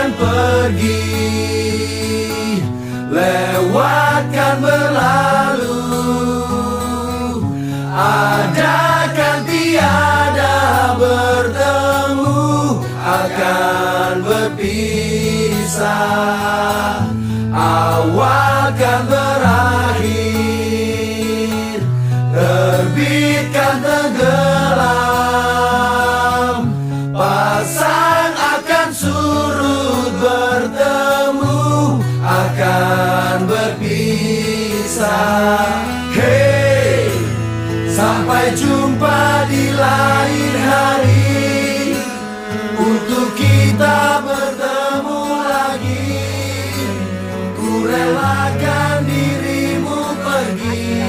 akan pergi, lewatkan berlalu, adakan tiada bertemu, akan berpisah, awal kan berakhir, terbitkan tenggelam, pasang akan surut, bertemu akan berpisah. Hey, sampai jumpa di lain hari, untuk kita bertemu lagi. Ku relakan dirimu pergi.